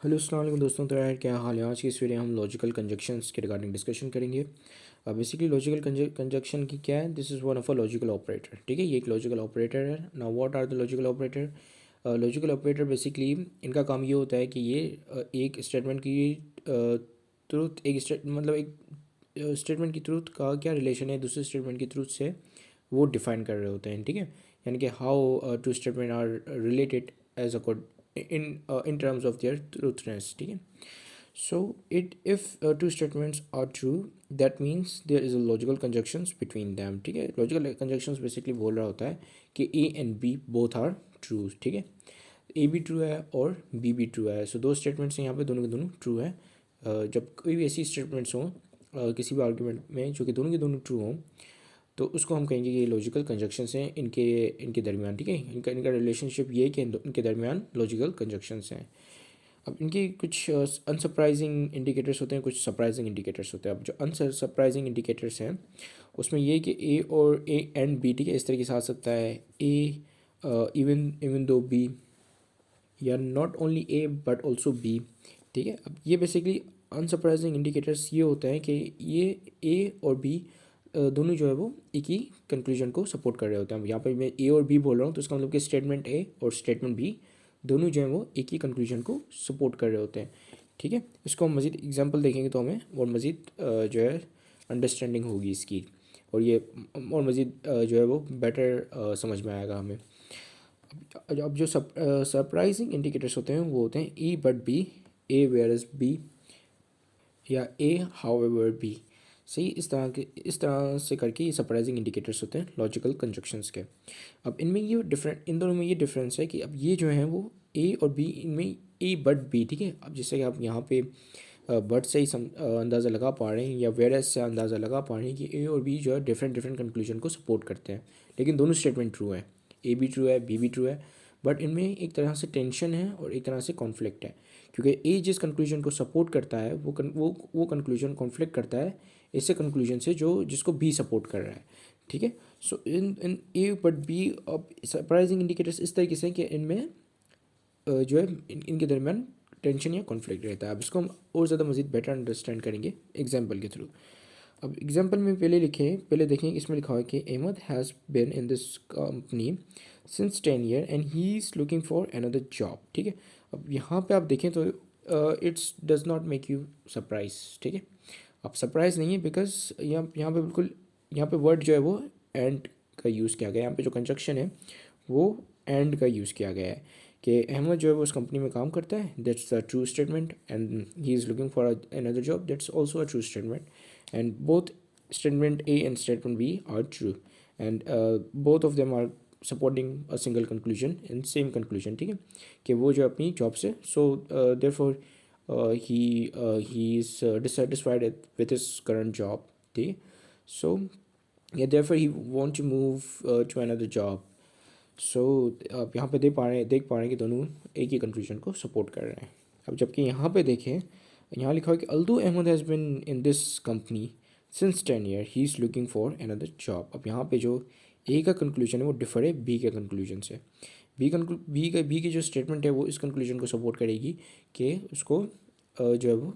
Hello अस्सलाम वालेकुम दोस्तों। तो यार क्या हाल है। आज की इस वीडियो में हम लॉजिकल कंजक्शंस के रिगार्डिंग डिस्कशन करेंगे। बेसिकली लॉजिकल कंजक्शन की क्या है, this is one of a logical operator. ठीक है, ये एक लॉजिकल ऑपरेटर है। Now what are the logical operator. Logical operator basically इनका काम ये होता है कि ये एक स्टेटमेंट की ट्रूथ, एक मतलब एक स्टेटमेंट की ट्रूथ का क्या रिलेशन है दूसरे स्टेटमेंट की ट्रूथ से, वो डिफाइन कर रहे होते हैं। ठीक है, यानी कि how two statement are related as accord in terms of their truthness. ठीक है, so it if two statements are true, that means there is a logical conjunctions between them. ठीक है, logical conjunctions basically बोल रहा होता है कि A and B both are true. ठीक है, A भी ट्रू है और B भी ट्रू है। सो दो स्टेटमेंट्स हैं यहाँ पे, दोनों के दोनों ट्रू है। जब कोई भी ऐसी स्टेटमेंट्स हों किसी भी आर्ग्यूमेंट में जो कि दोनों के दोनों ट्रू हों, तो उसको हम कहेंगे कि ये लॉजिकल कंजक्शंस हैं इनके इनके दरमियान। ठीक है, इनका इनका रिलेशनशिप ये है कि इनके दरमियान लॉजिकल कंजक्शंस हैं। अब इनके कुछ अनसरप्राइजिंग इंडिकेटर्स होते हैं, कुछ सरप्राइजिंग इंडिकेटर्स होते हैं। अब जो अनसरप्राइजिंग इंडिकेटर्स हैं उसमें ये कि ए और ए एंड बी, ठीक है, इस तरीके से आ सकता है। ए इवन इवन दो बी, या not only A but also B. ठीक है, अब ये बेसिकली अनसरप्राइजिंग इंडिकेटर्स ये होते हैं कि ये ए और बी दोनों जो है वो एक ही कंक्लूजन को सपोर्ट कर रहे होते हैं। यहाँ पे मैं ए और बी बोल रहा हूँ तो इसका मतलब कि स्टेटमेंट ए और स्टेटमेंट बी दोनों जो है वो एक ही कंक्लूजन को सपोर्ट कर रहे होते हैं। ठीक है, इसको हम मज़ीद एग्जांपल देखेंगे तो हमें और मज़ीद जो है अंडरस्टैंडिंग होगी इसकी, और ये और मज़ीद जो है वो बेटर समझ में आएगा हमें। अब जो सरप्राइजिंग इंडिकेटर्स होते हैं वो होते हैं E but B, A where is B, या ए हाउ एवर बी। सही, इस तरह से करके ये सरप्राइजिंग इंडिकेटर्स होते हैं लॉजिकल कंजक्शंस के। अब इनमें ये डिफरेंट, इन दोनों में ये डिफरेंस है कि अब ये जो है वो ए और बी, इनमें ए बट बी। ठीक है, अब जैसे कि आप यहाँ पे बट से ही अंदाज़ा लगा पा रहे हैं या वेरस से अंदाज़ा लगा पा रहे हैं कि ए और बी जो है डिफरेंट डिफरेंट कंक्लूजन को सपोर्ट करते हैं, लेकिन दोनों स्टेटमेंट ट्रू है। ए भी ट्रू है, बी भी ट्रू है, बट इनमें एक तरह से टेंशन है और एक तरह से कॉन्फ्लिक्ट है, क्योंकि ए जिस कंक्लूजन को सपोर्ट करता है वो कंक्लूजन कॉन्फ्लिक्ट करता है इससे कंक्लूजन से जो जिसको बी सपोर्ट कर रहा है। ठीक है, सो इन इन ए बट बी। अब सरप्राइजिंग इंडिकेटर्स इस तरीके से हैं कि इनमें जो है इनके दरमियान टेंशन या कॉन्फ्लिक्ट रहता है। अब इसको हम और ज़्यादा मज़ीद बेटर अंडरस्टैंड करेंगे एग्जाम्पल के थ्रू। अब एग्जाम्पल में पहले देखें, इसमें लिखा हुआ है कि Ahmed has been in this company since 10 year and he is looking for another job. ठीक है, अब यहाँ पे आप देखें तो it's does not make you surprise. ठीक है, अब सरप्राइज नहीं है बिकॉज यहाँ पे बिल्कुल, यहाँ पे वर्ड जो है वो एंड का यूज़ किया गया है। यहाँ पे जो कंजक्शन है वो एंड का यूज़ किया गया है कि अहमद जो है वो उस कंपनी में काम करता है, that's a true statement, and he is looking for another job, that's also a true statement, and both statement A and statement B are true, and both of them are supporting a single conclusion and same conclusion। ठीक है, कि वो जो अपनी job से, so therefore he is dissatisfied with his current job। ठीक है, so yeah, therefore he want to move to another job। सो आप यहाँ पे देख पा रहे हैं कि दोनों एक ही कंक्लूजन को सपोर्ट कर रहे हैं। अब जबकि यहाँ पे देखें, यहाँ लिखा है कि although Ahmed has been in this company since 10 year he is looking for another job. अब यहाँ पे जो ए का कंक्लूजन है वो डिफर है बी के कंक्लूजन से। बी की जो स्टेटमेंट है वो इस कंक्लूजन को सपोर्ट करेगी कि उसको जो है वो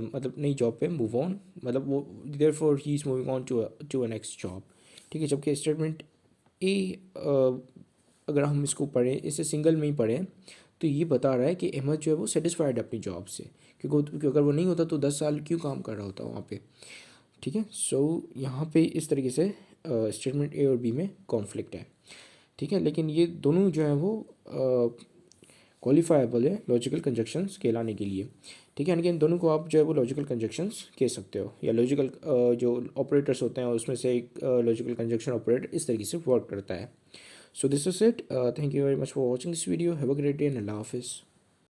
मतलब नई जॉब पे मूव ऑन, मतलब वो therefore he is moving on to a next job. ठीक है, जबकि स्टेटमेंट ए अगर हम इसको पढ़ें, इसे सिंगल में ही पढ़ें, तो ये बता रहा है कि अहमद जो है वो सेटिस्फाइड है अपनी जॉब से, क्योंकि अगर वो नहीं होता तो 10 साल क्यों काम कर रहा होता वहाँ पे। ठीक है, सो यहाँ पे इस तरीके से स्टेटमेंट ए और बी में कॉन्फ्लिक्ट है। ठीक है, लेकिन ये दोनों जो है वो क्वालिफाइबल है लॉजिकल कंजक्शंस कहलाने के लिए। ठीक है, यानी कि इन दोनों को आप जो है वो लॉजिकल कंजक्शंस कह सकते हो, या लॉजिकल जो ऑपरेटर्स होते हैं उसमें से एक लॉजिकल कंजक्शन ऑपरेटर इस तरीके से वर्क करता है। So this is it, thank you very much for watching this video, have a great day and अल्लाह हाफिज़।